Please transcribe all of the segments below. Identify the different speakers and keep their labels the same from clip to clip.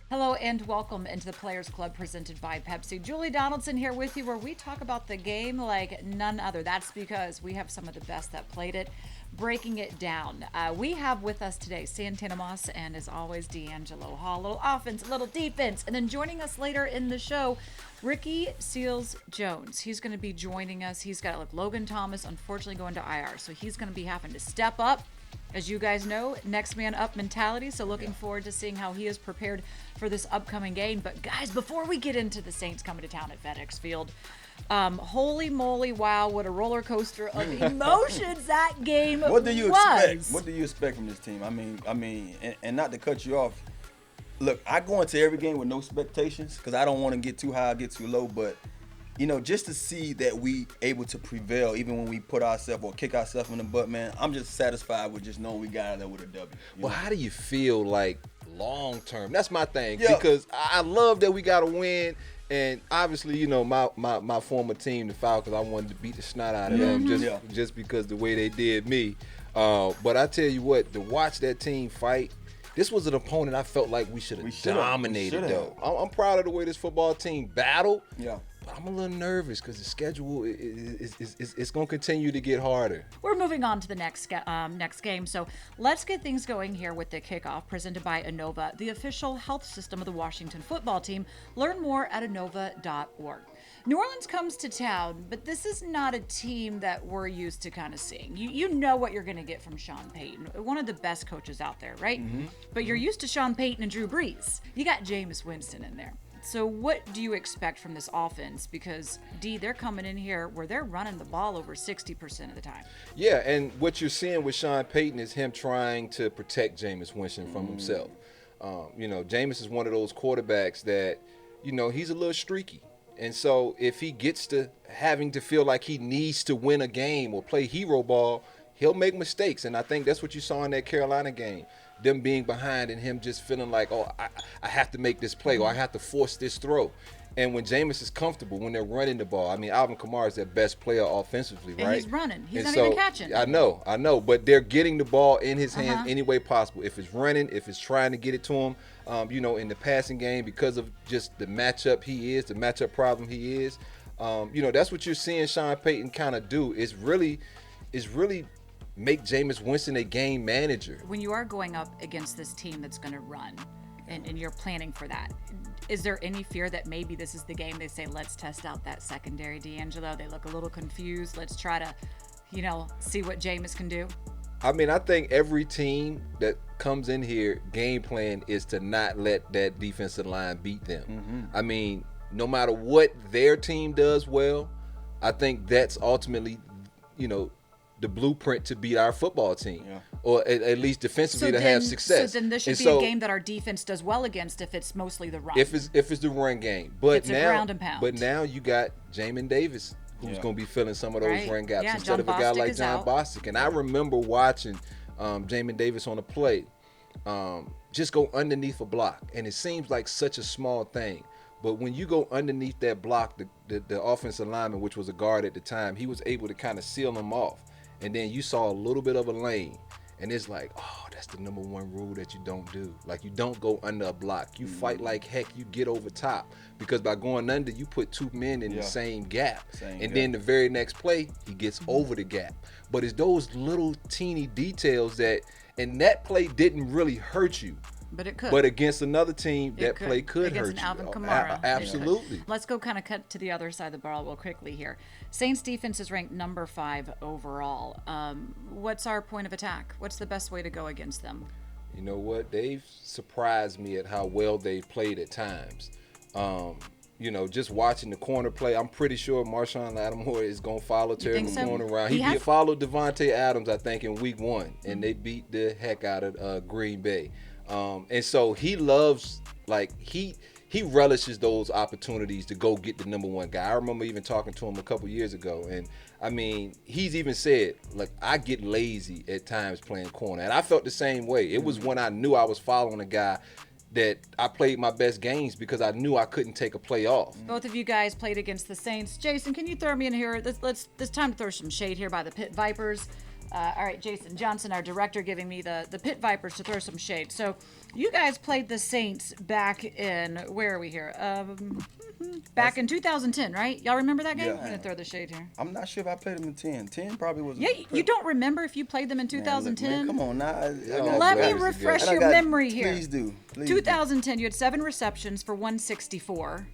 Speaker 1: Hello and welcome into the Players Club presented by Pepsi. Julie Donaldson here with you, where we talk about the game like none other. That's because we have some of the best that played it, breaking it down. We have with us today Santana Moss and, as always, D'Angelo Hall. A little offense, a little defense. And then joining us later in the show, Ricky Seals Jones. He's going to be joining us. He's got Logan Thomas, unfortunately, going to IR. So he's going to be having to step up. As you guys know, next man up mentality. So looking forward to seeing how he is prepared for this upcoming game. But guys, before we get into the Saints coming to town at FedEx Field, holy moly, wow, what a roller coaster of emotions that game
Speaker 2: What do you
Speaker 1: was.
Speaker 2: expect? What do you expect from this team? And not to cut you off. Look, I go into every game with no expectations because I don't want to get too high, get too low. But just to see that we able to prevail even when we put ourselves or kick ourselves in the butt, man, I'm just satisfied with just knowing we got out of there with a W.
Speaker 3: Well, how do you feel like long term? That's my thing,
Speaker 2: Yeah.
Speaker 3: because I love that we got to win. And obviously, my former team, the Falcons, I wanted to beat the snot out of them just because the way they did me. But I tell you what, to watch that team fight, this was an opponent I felt like we should have dominated, though. I'm proud of the way this football team battled.
Speaker 2: Yeah.
Speaker 3: But I'm a little nervous because the schedule is going to continue to get harder.
Speaker 1: We're moving on to the next game. So let's get things going here with the kickoff presented by Inova, the official health system of the Washington football team. Learn more at inova.org. New Orleans comes to town, but this is not a team that we're used to kind of seeing. You know what you're going to get from Sean Payton, one of the best coaches out there, right? Mm-hmm. But you're used to Sean Payton and Drew Brees. You got Jameis Winston in there. So what do you expect from this offense? Because, D, they're coming in here where they're running the ball over 60% of the time.
Speaker 3: Yeah, and what you're seeing with Sean Payton is him trying to protect Jameis Winston from himself. Jameis is one of those quarterbacks that, he's a little streaky. And so if he gets to having to feel like he needs to win a game or play hero ball, he'll make mistakes. And I think that's what you saw in that Carolina game. Them being behind and him just feeling like, I have to make this play or I have to force this throw. And when Jameis is comfortable, when they're running the ball, Alvin Kamara is their best player offensively, right?
Speaker 1: And he's running. He's
Speaker 3: and
Speaker 1: not even catching.
Speaker 3: I know. But they're getting the ball in his hands any way possible. If it's running, if it's trying to get it to him, in the passing game because of just the matchup he is, the matchup problem he is. That's what you're seeing Sean Payton kind of do. Is really make Jameis Winston a game manager.
Speaker 1: When you are going up against this team that's going to run, and you're planning for that, is there any fear that maybe this is the game they say, let's test out that secondary, D'Angelo? They look a little confused. Let's try to, see what Jameis can do.
Speaker 3: I think every team that comes in here, game plan is to not let that defensive line beat them. Mm-hmm. No matter what their team does well, I think that's ultimately, the blueprint to beat our football team, or at least defensively have success.
Speaker 1: So then this should be a game that our defense does well against if it's mostly the run.
Speaker 3: If it's the run game, but
Speaker 1: it's a ground and pound.
Speaker 3: But now you got Jamin Davis, who's going to be filling some of those run gaps instead of a guy like John Bostic. And I remember watching Jamin Davis on a play just go underneath a block, and it seems like such a small thing. But when you go underneath that block, the offensive lineman, which was a guard at the time, he was able to kind of seal him off. And then you saw a little bit of a lane. And it's like, that's the number one rule that you don't do. Like, you don't go under a block. You fight like heck. You get over top. Because by going under, you put two men in the same gap. Then the very next play, he gets over the gap. But it's those little teeny details and that play didn't really hurt you.
Speaker 1: But it could.
Speaker 3: But against another team, that play could hurt you.
Speaker 1: Against Alvin Kamara.
Speaker 3: Absolutely.
Speaker 1: Let's go kind of cut to the other side of the ball real quickly here. Saints defense is ranked number 5 overall. What's our point of attack? What's the best way to go against them?
Speaker 3: You know what? They've surprised me at how well they've played at times. Just watching the corner play, I'm pretty sure Marshawn Lattimore is going to follow Terry McLaurin around. He followed Devontae Adams, I think, in week 1, and they beat the heck out of Green Bay. And so he loves, he relishes those opportunities to go get the number one guy. I remember even talking to him a couple years ago, and he's even said, I get lazy at times playing corner, and I felt the same way. It was when I knew I was following a guy that I played my best games because I knew I couldn't take a play off.
Speaker 1: Both of you guys played against the Saints. Jason, can you throw me in here? It's time to throw some shade here by the Pitt Vipers. All right, Jason Johnson, our director, giving me the Pit Vipers to throw some shade. So you guys played the Saints back in, where are we here? Back in 2010, right? Y'all remember that game?
Speaker 2: Yeah.
Speaker 1: I'm going to throw the shade here.
Speaker 2: I'm not sure if I played them in 10. 10 probably was.
Speaker 1: Yeah, you don't remember if you played them in 2010?
Speaker 2: Man, come on now.
Speaker 1: Let me refresh your memory here.
Speaker 2: Please do.
Speaker 1: 2010, you had 7 receptions for 164.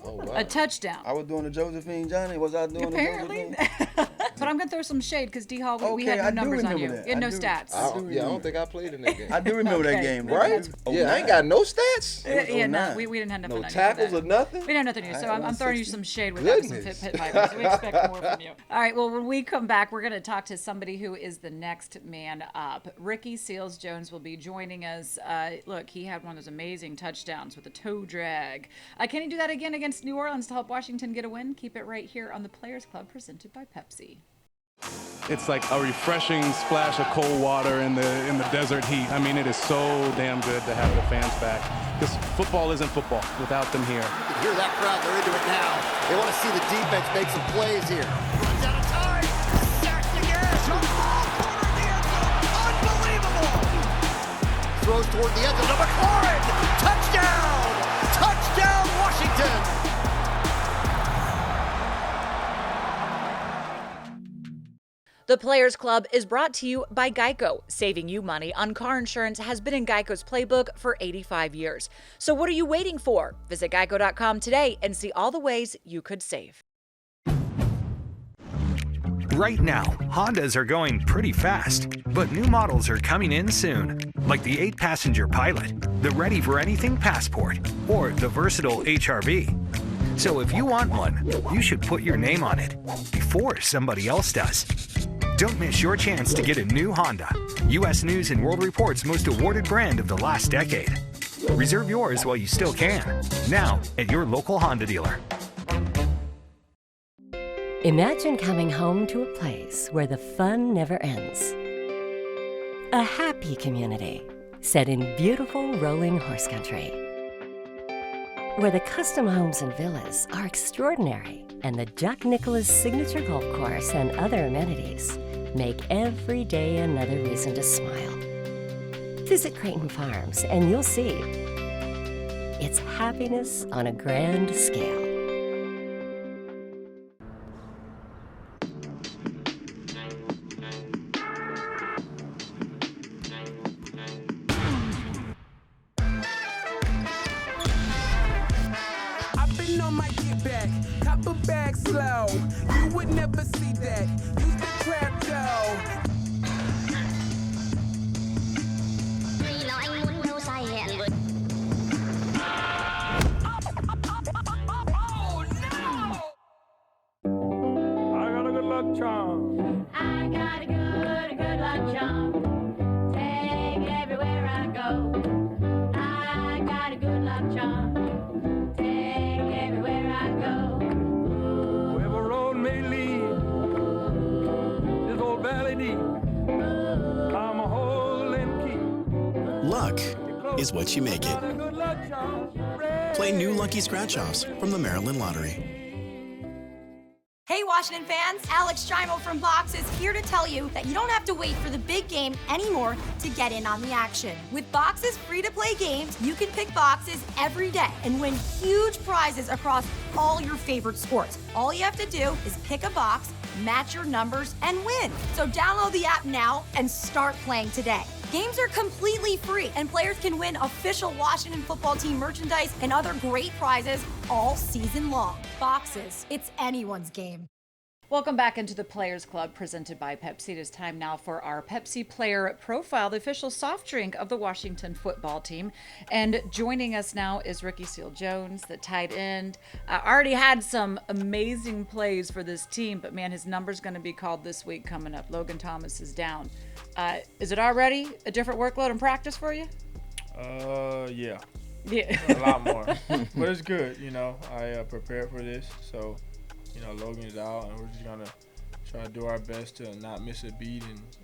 Speaker 3: Oh, wow.
Speaker 1: A touchdown.
Speaker 2: I was doing the Josephine Johnny. Was I doing
Speaker 1: Apparently.
Speaker 2: the Josephine?
Speaker 1: But I'm going to throw some shade because D-Hall, we
Speaker 2: Okay,
Speaker 1: had no
Speaker 2: I do
Speaker 1: numbers on you.
Speaker 2: remember that.
Speaker 1: You had no
Speaker 2: I do.
Speaker 1: stats.
Speaker 3: I don't think I played in that game.
Speaker 2: I do remember that
Speaker 1: Okay.
Speaker 2: game.
Speaker 3: Right?
Speaker 2: Oh,
Speaker 3: Yeah, I ain't got no stats.
Speaker 1: Yeah, no,
Speaker 2: 09.
Speaker 1: we didn't have nothing
Speaker 3: No
Speaker 1: on you for
Speaker 3: tackles
Speaker 1: that.
Speaker 3: or nothing.
Speaker 1: We didn't have nothing on you, so
Speaker 2: I
Speaker 1: I'm throwing you
Speaker 2: 160.
Speaker 1: some shade with that, some
Speaker 3: Goodness.
Speaker 1: Pit Vipers. We expect more from you. All right, well, when we come back, we're going to talk to somebody who is the next man up. Ricky Seals-Jones will be joining us. Look, he had one of those amazing touchdowns with a toe drag. Can he do that again against New Orleans to help Washington get a win? Keep it right here on the Players Club, presented by Pepsi.
Speaker 4: It's like a refreshing splash of cold water in the desert heat. I mean, it is so damn good to have the fans back. Because football isn't football without them here.
Speaker 5: You can hear that crowd. They're into it now. They want to see the defense make some plays here. Runs out of time. Sacked again. Jump ball. Corner of the end zone. Unbelievable. Throws toward the end zone to McLaurin. Touchdown. Touchdown, Washington.
Speaker 1: The Players Club is brought to you by Geico. Saving you money on car insurance has been in Geico's playbook for 85 years. So what are you waiting for? Visit geico.com today and see all the ways you could save.
Speaker 6: Right now, Hondas are going pretty fast, but new models are coming in soon, like the 8-passenger Pilot, the ready-for-anything Passport, or the versatile HR-V. So if you want one, you should put your name on it before somebody else does. Don't miss your chance to get a new Honda, U.S. News & World Report's most awarded brand of the last decade. Reserve yours while you still can, now at your local Honda dealer.
Speaker 7: Imagine coming home to a place where the fun never ends. A happy community set in beautiful rolling horse country, where the custom homes and villas are extraordinary and the Jack Nicklaus signature golf course and other amenities make every day another reason to smile. Visit Creighton Farms and you'll see it's happiness on a grand scale.
Speaker 8: On my get back, copper bag slow. You would never see that. Use the trap though. Oh no! I got a good luck charm.
Speaker 9: I got a good luck charm. Take everywhere I go. I got a good luck charm. Everywhere I go.
Speaker 8: Wherever road may lead, this old valley deep, I'm a holding key.
Speaker 10: Luck is what you make it. Play new Lucky Scratch-Offs from the Maryland Lottery.
Speaker 11: Hey Washington fans, Alex Strymel from Box is here to tell you that you don't have to wait for the big game anymore to get in on the action. With Box's free-to-play games, you can pick boxes every day and win huge prizes across all your favorite sports. All you have to do is pick a box, match your numbers, and win. So download the app now and start playing today. Games are completely free, and players can win official Washington football team merchandise and other great prizes all season long. Boxes, it's anyone's game.
Speaker 1: Welcome back into the Players Club, presented by Pepsi. It is time now for our Pepsi Player Profile, the official soft drink of the Washington football team. And joining us now is Ricky Seals-Jones, the tight end. Already had some amazing plays for this team, but man, his number's going to be called this week coming up. Logan Thomas is down. Is it already a different workload in practice for you?
Speaker 12: Yeah.
Speaker 1: Yeah.
Speaker 12: A lot more. But it's good, you know. I prepared for this, so you know, Logan's out, and we're just gonna try to do our best to not miss a beat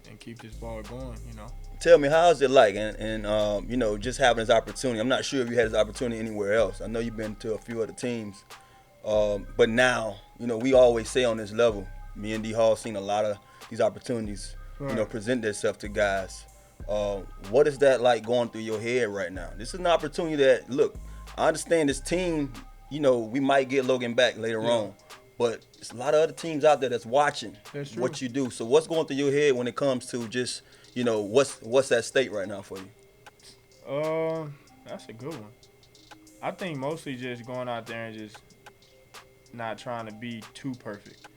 Speaker 12: and keep this ball going, you know.
Speaker 2: Tell me, how's it like, and you know, just having this opportunity? I'm not sure if you had this opportunity anywhere else. I know you've been to a few other teams, but now, you know, we always say on this level, me and D Hall seen a lot of these opportunities present themselves to guys. What is that like going through your head right now? This is an opportunity that, look, I understand this team, we might get Logan back later on, but there's a lot of other teams out there that's watching what you do. So what's going through your head when it comes to just, what's at stake right now for you?
Speaker 12: That's a good one. I think mostly just going out there and just not trying to be too perfect.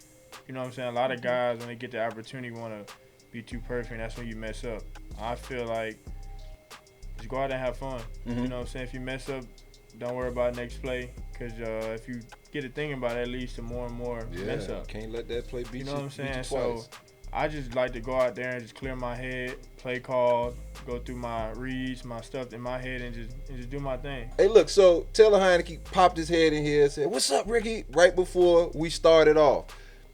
Speaker 12: You know what I'm saying? A lot of guys, when they get the opportunity, want to be too perfect, and that's when you mess up. I feel like just go out there and have fun. You know what I'm saying? If you mess up, don't worry about next play, because if you get to thinking about it, it leads to more and more mess up.
Speaker 3: Can't let that play beat you.
Speaker 12: You know what I'm saying?
Speaker 3: So
Speaker 12: I just like to go out there and just clear my head, play call, go through my reads, my stuff in my head, and just do my thing.
Speaker 3: Hey, look, so Taylor Heineke popped his head in here and said, "What's up, Ricky?" right before we started off.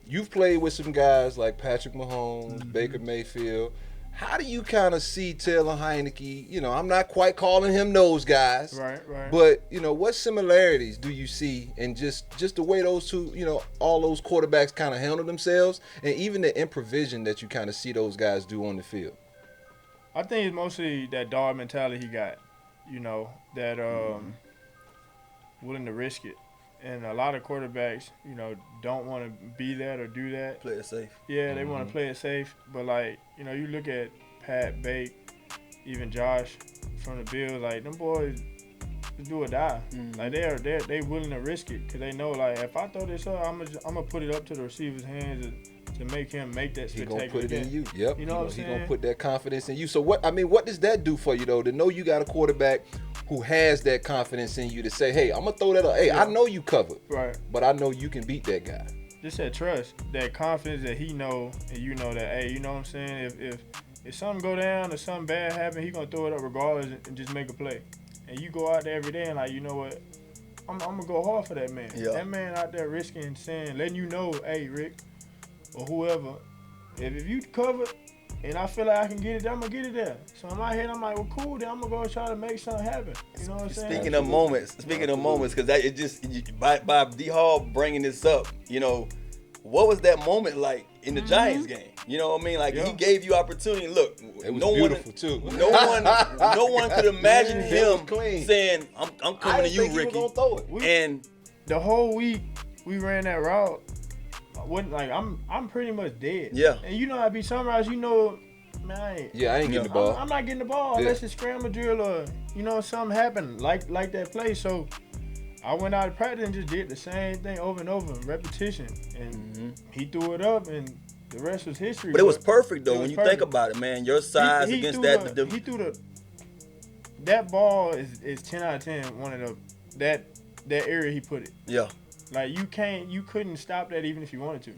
Speaker 3: You've played with some guys like Patrick Mahomes, Baker Mayfield. How do you kind of see Taylor Heineke? I'm not quite calling him those guys.
Speaker 12: Right.
Speaker 3: But, what similarities do you see in just the way those two, all those quarterbacks kind of handle themselves, and even the improvisation that you kind of see those guys do on the field?
Speaker 12: I think it's mostly that dog mentality he got, that willing to risk it. And a lot of quarterbacks, don't want to be that or do that.
Speaker 2: Play it safe.
Speaker 12: Yeah, they want to play it safe. But, you look at Pat, Bake, even Josh from the Bills, them boys do or die. They willing to risk it because they know, if I throw this up, I'm gonna put it up to the receiver's hands to make him make that spectacular.
Speaker 3: He gonna put it in you. Yep.
Speaker 12: You know what I'm saying?
Speaker 3: He gonna put that confidence in you. So what does that do for you though? To know you got a quarterback who has that confidence in you to say, hey, I'm gonna throw that up. Hey, I know you covered.
Speaker 12: Right.
Speaker 3: But I know you can beat that guy.
Speaker 12: Just that trust, that confidence that he know, and you know that, hey, you know what I'm saying? If something go down or something bad happen, he gonna throw it up regardless and just make a play. And you go out there every day and you know what? I'm gonna go hard for that man.
Speaker 2: Yeah.
Speaker 12: That man out there risking, saying, letting you know, hey, Rick, or whoever, if you cover and I feel like I can get it, I'm gonna get it there. So in my head, I'm like, well, cool, then I'm gonna go try to make something happen. You know what I'm saying?
Speaker 2: Speaking of moments, because it just by D Hall bringing this up, what was that moment like in the Giants game? You know what I mean? He gave you opportunity. Look,
Speaker 3: it was beautiful too.
Speaker 2: No one could imagine him saying, "I'm coming to you, Ricky."
Speaker 3: He was gonna throw it.
Speaker 12: And the whole week we ran that route. I'm pretty much dead.
Speaker 2: Yeah.
Speaker 12: And I'd be sunrise, man, I ain't
Speaker 3: getting the ball.
Speaker 12: I'm not getting the ball unless it's scramble drill or, something happened like that play. So I went out of practice and just did the same thing over and over, repetition. And he threw it up and the rest was history.
Speaker 2: But it was perfect though when you think about it, man. Your size against that.
Speaker 12: He threw that ball is 10 out of 10. One of that area he put it.
Speaker 2: Yeah.
Speaker 12: You couldn't stop that even if you wanted to.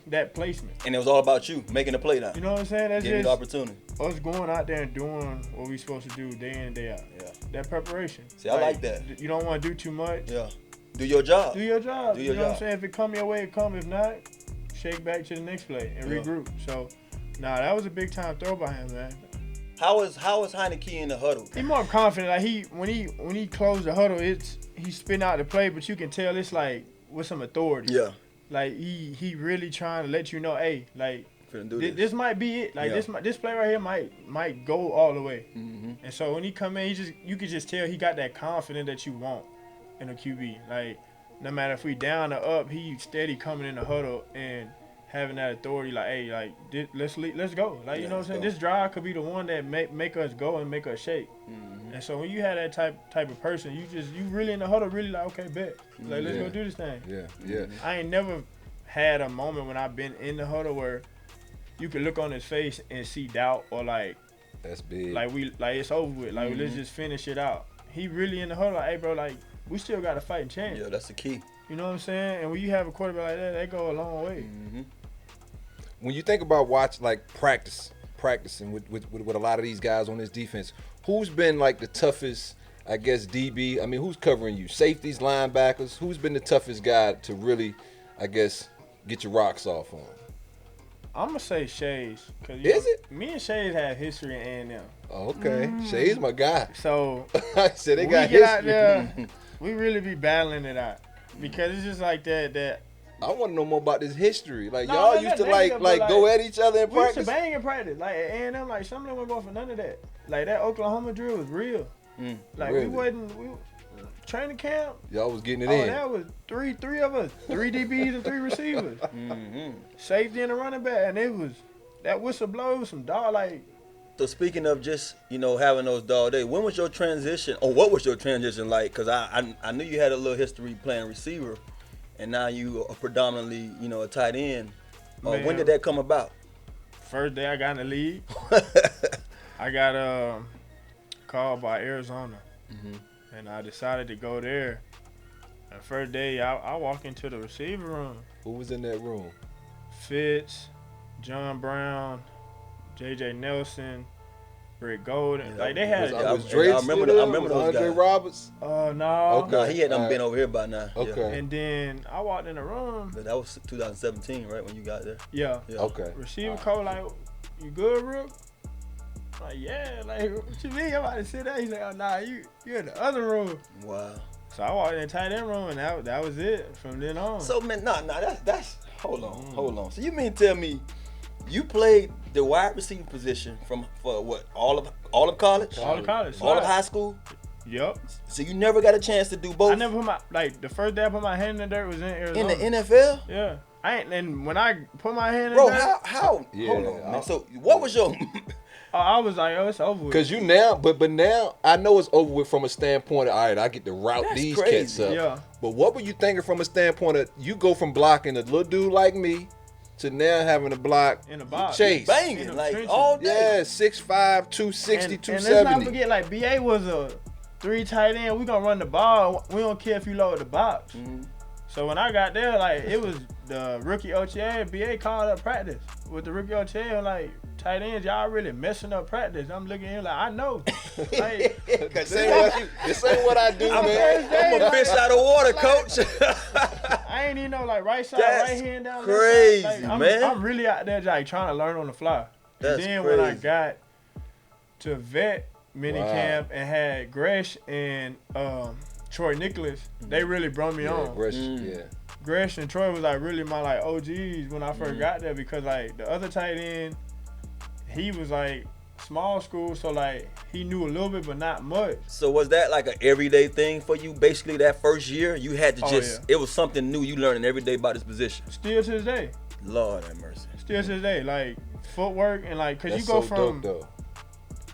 Speaker 12: That placement.
Speaker 2: And it was all about you making the play now.
Speaker 12: You know what I'm saying? That's
Speaker 2: Give
Speaker 12: just
Speaker 2: you the opportunity.
Speaker 12: Us going out there and doing what we supposed to do day in and day out.
Speaker 2: Yeah.
Speaker 12: That preparation.
Speaker 2: See, I like that.
Speaker 12: You don't want to do too much.
Speaker 2: Yeah. Do your job.
Speaker 12: You know what I'm saying? If it come your way, it come. If not, shake back to the next play and regroup. So, that was a big time throw by him, man.
Speaker 2: How is Heineke in the huddle?
Speaker 12: He's more confident. When he closed the huddle, he's spitting out the play, but you can tell it's with some authority.
Speaker 2: Yeah.
Speaker 12: He really trying to let you know, hey,
Speaker 2: this
Speaker 12: might be it. This play right here might go all the way. And so when he come in, you could just tell he got that confidence that you want in a QB. No matter if we down or up, he steady coming in the huddle and having that authority. Let's go. You know what I'm saying? This drive could be the one that make us go and make us shake. And so when you have that type of person, you really in the huddle, really okay, bet. Let's go do this thing.
Speaker 3: Yeah.
Speaker 12: I ain't never had a moment when I've been in the huddle where you could look on his face and see doubt or
Speaker 3: that's big.
Speaker 12: It's over with. Let's just finish it out. He really in the huddle, hey bro, we still got a fighting chance.
Speaker 2: Yeah, that's the key.
Speaker 12: You know what I'm saying? And when you have a quarterback like that, they go a long way.
Speaker 3: When you think about practicing with a lot of these guys on this defense, who's been the toughest, I guess, DB? I mean, who's covering you? Safeties, linebackers? Who's been the toughest guy to really, I guess, get your rocks off on?
Speaker 12: I'm going to say Shays.
Speaker 3: Is it?
Speaker 12: Me and Shays have history in A&M.
Speaker 3: Oh, okay. Shays my guy.
Speaker 12: So,
Speaker 3: I said they
Speaker 12: we
Speaker 3: got
Speaker 12: get
Speaker 3: history.
Speaker 12: Out there, we really be battling it out. Because it's just like that
Speaker 3: I want to know more about this history. Like y'all used to like go at each other in
Speaker 12: we
Speaker 3: practice.
Speaker 12: We used to bang in practice. Like at A&M, like some of them weren't going for none of that. Like that Oklahoma drill was real. Like
Speaker 3: really?
Speaker 12: we training camp.
Speaker 3: Y'all was getting it in.
Speaker 12: Oh, that was three of us, 3 DBs and 3 receivers, safety and a running back, and it was that whistle blows some dog like.
Speaker 2: So speaking of just having those dog days, when was your transition, or what was your transition like? Because I knew you had a little history playing receiver, and now you are predominantly a tight end. When did that come about?
Speaker 12: First day I got in the league, I got called by Arizona, and I decided to go there. The first day I walk into the receiver room.
Speaker 3: Who was in that room?
Speaker 12: Fitz, John Brown, J.J. Nelson, Britt Golden. Like they had.
Speaker 3: I remember those Andre
Speaker 2: guys.
Speaker 3: Roberts.
Speaker 12: Oh no.
Speaker 3: Okay.
Speaker 2: No, he had them been over here by now.
Speaker 3: Okay.
Speaker 2: Yeah.
Speaker 12: And then I walked in the room.
Speaker 2: But that was 2017, right, when you got there?
Speaker 12: Yeah.
Speaker 3: Okay.
Speaker 12: Receiver coach like, you good, Rook? I'm like, yeah. Like, what you mean? I'm about to sit there. He's like, oh nah, you're in the other room.
Speaker 2: Wow.
Speaker 12: So I walked in the tight end room, and that was it from then on.
Speaker 2: So man, that's hold on. So you mean tell me you played the wide receiver position for what, all of college?
Speaker 12: All of college.
Speaker 2: All of high school?
Speaker 12: Yep.
Speaker 2: So you never got a chance to do both?
Speaker 12: I never put the first day I put my hand in the dirt was in Arizona.
Speaker 2: In the NFL?
Speaker 12: Yeah. And when I put my hand in
Speaker 2: Bro,
Speaker 12: the dirt.
Speaker 2: how?
Speaker 3: Yeah,
Speaker 2: hold on, man. So what was your
Speaker 12: I was like, it's over with.
Speaker 3: Cause you now, but now I know it's over with from a standpoint of, all right, I get to route these cats up.
Speaker 12: Yeah.
Speaker 3: But what were you thinking from a standpoint of, you go from blocking a little dude like me to now having to block
Speaker 12: in the box,
Speaker 3: Chase,
Speaker 2: banging like trenches. All day.
Speaker 3: Yeah, 6'5", 260, 270.
Speaker 12: And let's not forget, like BA was a 3 tight end. We gonna run the ball. We don't care if you load the box. So when I got there, like it was the rookie OTA. BA called up practice with the rookie OTA. Like, tight ends, y'all really messing up practice. I'm looking at him like, I know. Like,
Speaker 3: this ain't what I do, man.
Speaker 2: I'm a fish out of water, coach.
Speaker 12: I ain't even know like right side,
Speaker 2: That's
Speaker 12: right hand down.
Speaker 2: crazy,
Speaker 12: left side.
Speaker 2: man.
Speaker 12: I'm really out there like trying to learn on the fly.
Speaker 2: That's
Speaker 12: and then
Speaker 2: crazy.
Speaker 12: when I got to vet mini camp and had Gresh and Troy Nicholas, they really brought me on. Gresh and Troy was like really my like OGs when I first got there, because like the other tight end, he was like small school, so like he knew a little bit but not much.
Speaker 2: So was that like an everyday thing for you? Basically that first year, you had to it was something new you learning every day about this position.
Speaker 12: Still to this day.
Speaker 2: Lord have mercy.
Speaker 12: Still to this day, like footwork and like, cause you go from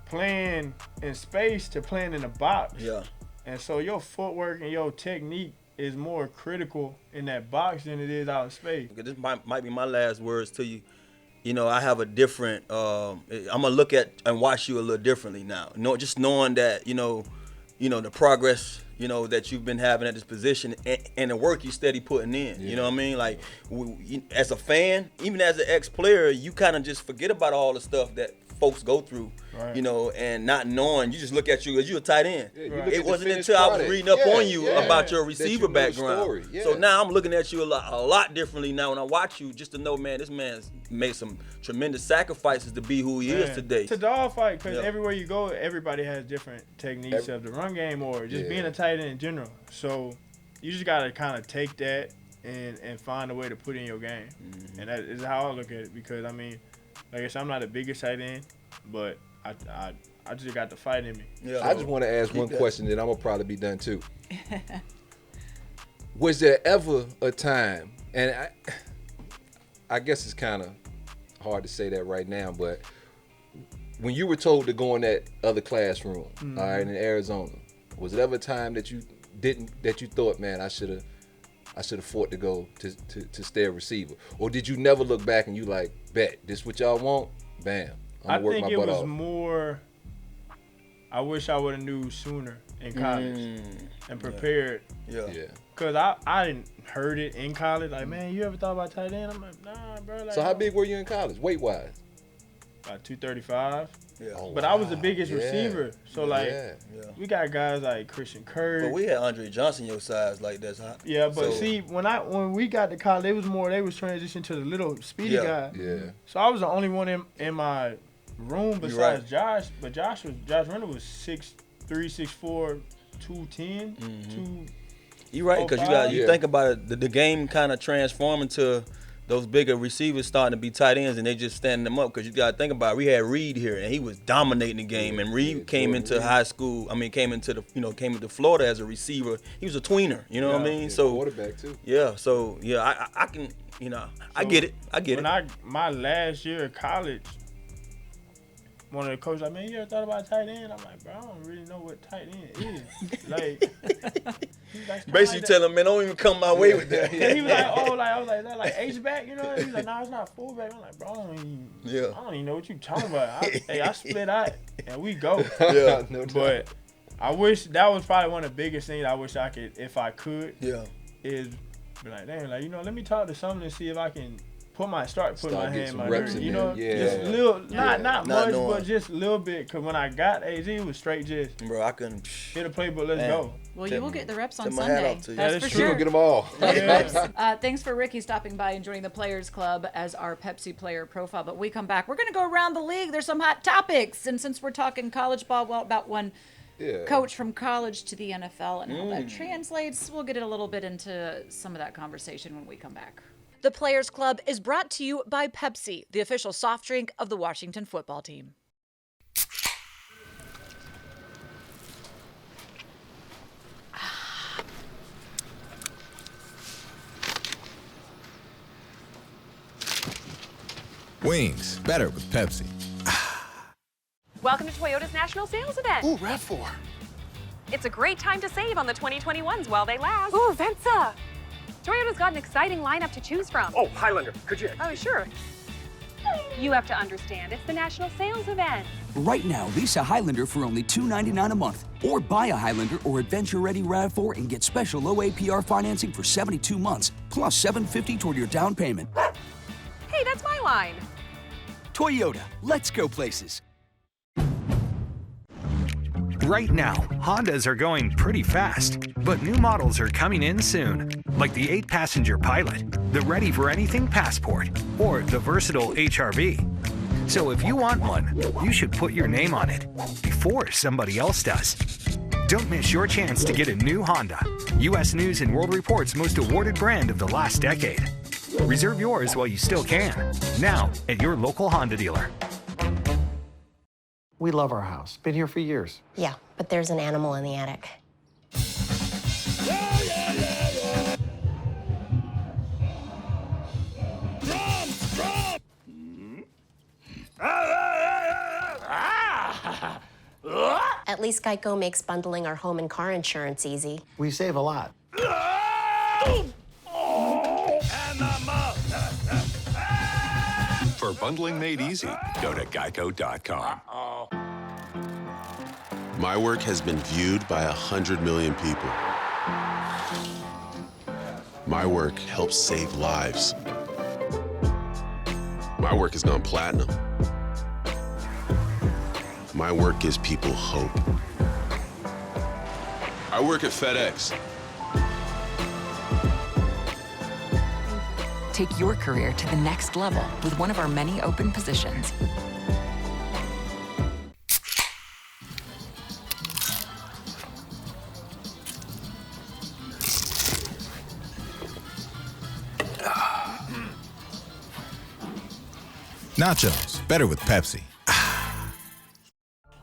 Speaker 12: playing in space to playing in a box.
Speaker 2: Yeah.
Speaker 12: And so your footwork and your technique is more critical in that box than it is out in space.
Speaker 2: This might be my last words to you. You know, I have a different, I'm going to look at and watch you a little differently now. Just knowing that, the progress, that you've been having at this position and the work you steady putting in. You know what I mean? Like, as a fan, even as an ex-player, you kind of just forget about all the stuff that folks go through, and not knowing, you just look at you as you a tight end. It wasn't until I was reading up on you about your receiver background. So now I'm looking at you a lot differently now when I watch you, just to know, man, this man's made some tremendous sacrifices to be who he is today.
Speaker 12: To dog fight, because everywhere you go, everybody has different techniques of the run game or just being a tight end in general. So you just got to kind of take that and find a way to put in your game. And that is how I look at it, because, I mean, like I said, I'm not the biggest tight end, but I just got the fight in me.
Speaker 3: Yeah. I just want to ask one question, then I'm going to probably be done too. Was there ever a time, and I guess it's kind of hard to say that right now, but when you were told to go in that other classroom, all right, in Arizona, was it ever a time that you thought, man, I should have fought to go to stay a receiver? Or did you never look back and you like, bet, this what y'all want? Bam.
Speaker 12: I think it was more, I wish I would have knew sooner in college and prepared.
Speaker 2: Yeah.
Speaker 12: Because I didn't heard it in college. Like, man, you ever thought about tight end? I'm like, nah, bro. Like,
Speaker 3: so how big were you in college, weight-wise?
Speaker 12: About 235.
Speaker 2: Yeah.
Speaker 12: But I was the biggest receiver. So, we got guys like Christian Kirk.
Speaker 2: But we had Andre Johnson your size like that's hot.
Speaker 12: Yeah, but see, when we got to college, they was transitioning to the little speedy guy.
Speaker 3: Yeah.
Speaker 12: So I was the only one in my room besides Josh. But Josh Renner was 6'3", 6'4", 210,
Speaker 2: You're right, because you think about it, the game kind of transforming to those bigger receivers starting to be tight ends, and they just standing them up. Because you got to think about it, we had Reed here, and he was dominating the game. And Reed came into high school. I mean, came into Florida as a receiver. He was a tweener. You know what I mean? So
Speaker 3: quarterback too.
Speaker 2: Yeah. So yeah, I can. I get it. I get it.
Speaker 12: My last year of college, one of the coaches like, man, you ever thought about tight end? I'm like, bro, I don't really know what tight end is. Like,
Speaker 2: basically tell him, man, don't even come my way with that.
Speaker 12: He was like, I was like, that like H-back, you know? He was like, nah, it's not fullback. I'm like, bro, I don't even know what you talking about. I split out and we go.
Speaker 2: Yeah,
Speaker 12: but I wish that was probably one of the biggest things I wish I could, if I could, is be like, damn, like, let me talk to someone and see if I can putting my hand in my reps, just little, not much, but just a little bit. Because when I got AZ, it was straight just,
Speaker 2: bro, I couldn't
Speaker 12: hit a playbook, let's go.
Speaker 1: Well, you will get the reps on Sunday. That's for
Speaker 3: sure. We'll get them all.
Speaker 1: Thanks for Ricky stopping by and joining the Players Club as our Pepsi player profile. But we come back, we're going to go around the league. There's some hot topics. And since we're talking college ball, well, about one coach from college to the NFL and how that translates, we'll get a little bit into some of that conversation when we come back. The Players Club is brought to you by Pepsi, the official soft drink of the Washington football team.
Speaker 13: Wings, better with Pepsi.
Speaker 14: Welcome to Toyota's National Sales Event.
Speaker 13: Ooh, RAV4.
Speaker 14: It's a great time to save on the 2021s while they last. Ooh, Venza. Toyota's got an exciting lineup to choose from.
Speaker 15: Oh, Highlander, could you?
Speaker 14: Oh, sure. You have to understand, it's the National Sales Event.
Speaker 16: Right now, lease a Highlander for only $299 a month. Or buy a Highlander or Adventure Ready RAV4 and get special low APR financing for 72 months, plus $750 toward your down payment.
Speaker 14: Hey, that's my line.
Speaker 16: Toyota, let's go places.
Speaker 6: Right now, Hondas are going pretty fast, but new models are coming in soon, like the 8-passenger Pilot, the ready-for-anything Passport, or the versatile HR-V. So if you want one, you should put your name on it before somebody else does. Don't miss your chance to get a new Honda, U.S. News & World Report's most awarded brand of the last decade. Reserve yours while you still can, now at your local Honda dealer.
Speaker 17: We love our house. Been here for years.
Speaker 18: Yeah, but there's an animal in the attic. At least Geico makes bundling our home and car insurance easy.
Speaker 17: We save a lot.
Speaker 13: For bundling made easy, go to geico.com.
Speaker 19: My work has been viewed by 100 million people. My work helps save lives. My work has gone platinum. My work gives people hope. I work at FedEx.
Speaker 20: Take your career to the next level with one of our many open positions.
Speaker 13: Nachos, better with Pepsi.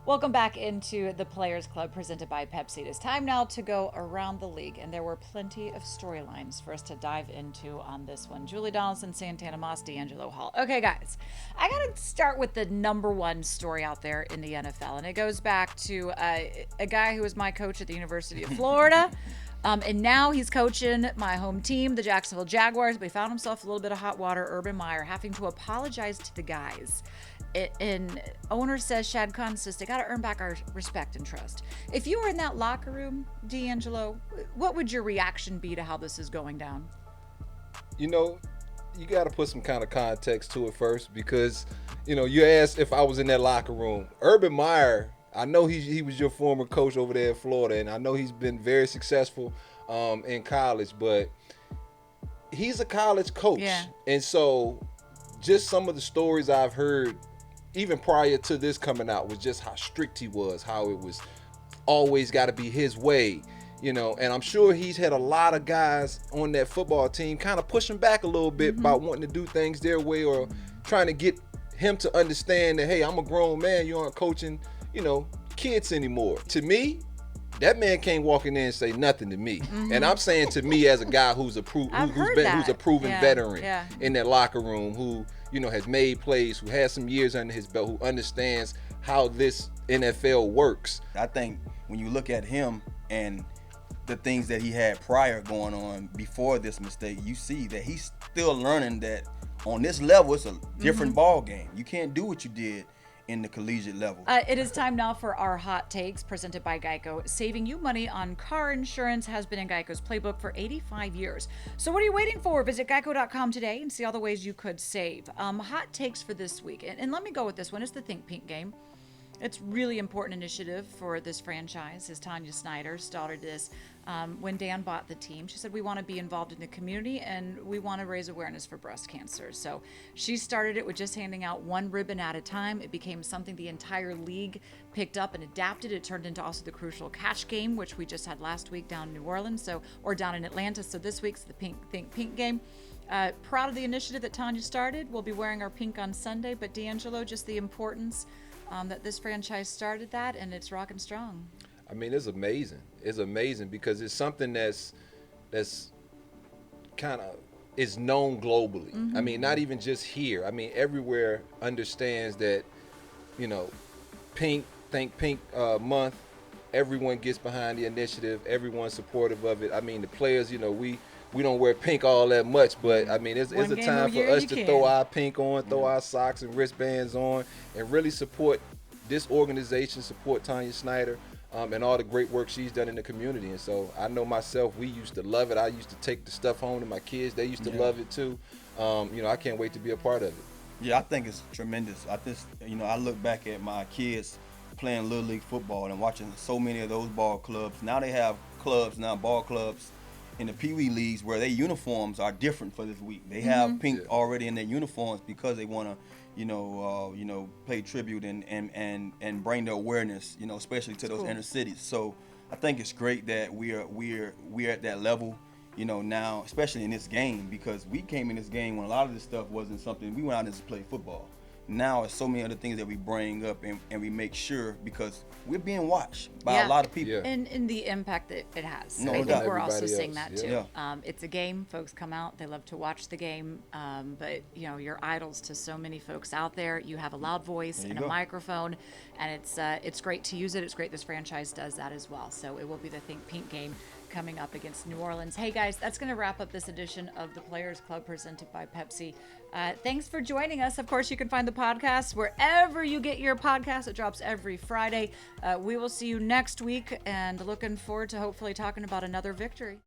Speaker 1: Welcome back into the Players Club presented by Pepsi. It is time now to go around the league, and there were plenty of storylines for us to dive into on this one. Julie Donaldson, Santana Moss, D'Angelo Hall. Okay, guys, I got to start with the number one story out there in the NFL, and it goes back to a guy who was my coach at the University of Florida. And now he's coaching my home team, the Jacksonville Jaguars. But he found himself a little bit of hot water. Urban Meyer having to apologize to the guys. And owner says, Shad Khan says, they got to earn back our respect and trust. If you were in that locker room, D'Angelo, what would your reaction be to how this is going down?
Speaker 3: You know, you got to put some kind of context to it first because, you know, you asked if I was in that locker room. Urban Meyer, I know he was your former coach over there in Florida, and I know he's been very successful in college, but he's a college coach.
Speaker 1: Yeah.
Speaker 3: And so just some of the stories I've heard, even prior to this coming out, was just how strict he was, how it was always got to be his way. you know, and I'm sure he's had a lot of guys on that football team kind of pushing back a little bit by wanting to do things their way or trying to get him to understand that, hey, I'm a grown man, you aren't coaching, you know, kids anymore. To me, that man can't walk in there and say nothing to me. And I'm saying to me as a guy who's a proven veteran in that locker room, who, you know, has made plays, who has some years under his belt, who understands how this NFL works.
Speaker 2: I think when you look at him and the things that he had prior going on before this mistake, you see that he's still learning that on this level, it's a different ball game. You can't do what you did in the collegiate level.
Speaker 1: It is time now for our hot takes presented by Geico. Saving you money on car insurance has been in Geico's playbook for 85 years. So what are you waiting for? Visit geico.com today and see all the ways you could save. Hot takes for this week. And let me go with this one. It's the Think Pink game. It's really important initiative for this franchise, as Tanya Snyder started this when Dan bought the team. She said, we want to be involved in the community and we want to raise awareness for breast cancer. So she started it with just handing out one ribbon at a time. It became something the entire league picked up and adapted. It turned into also the Crucial Catch game, which we just had last week down in New Orleans, or down in Atlanta. So this week's the Think Pink game. Proud of the initiative that Tanya started. We'll be wearing our pink on Sunday, but D'Angelo, just the importance that this franchise started that, and it's rocking strong.
Speaker 3: I mean, it's amazing. It's amazing because it's something that's kind of is known globally. I mean, not even just here. I mean, everywhere understands that, you know, Think Pink month. Everyone gets behind the initiative. Everyone's supportive of it. I mean, the players, you know, we don't wear pink all that much, but I mean, it's a time for us to throw our pink on, throw our socks and wristbands on, and really support this organization, support Tanya Snyder, and all the great work she's done in the community. And so I know myself, we used to love it. I used to take the stuff home to my kids. They used to love it too. You know, I can't wait to be a part of it.
Speaker 2: Yeah, I think it's tremendous. I look back at my kids playing Little League football and watching so many of those ball clubs. Now they have ball clubs in the Pee Wee leagues where their uniforms are different for this week. They have pink already in their uniforms because they want to, pay tribute and bring the awareness, especially to those inner cities. So I think it's great that we're at that level, now, especially in this game, because we came in this game when a lot of this stuff wasn't something we went out and just played football. Now it's so many other things that we bring up and we make sure, because we're being watched by a lot of people.
Speaker 1: And the impact that it has.
Speaker 2: No
Speaker 1: I think
Speaker 2: doubt.
Speaker 1: we're also seeing that too.
Speaker 2: Yeah.
Speaker 1: It's a game. Folks come out. They love to watch the game. But, you're idols to so many folks out there. You have a loud voice and a microphone, and it's great to use it. It's great this franchise does that as well. So it will be the Think Pink game coming up against New Orleans. Hey guys, that's going to wrap up this edition of the Players Club presented by Pepsi. Thanks for joining us. Of course, you can find the podcast wherever you get your podcast. It drops every Friday. We will see you next week, and looking forward to hopefully talking about another victory.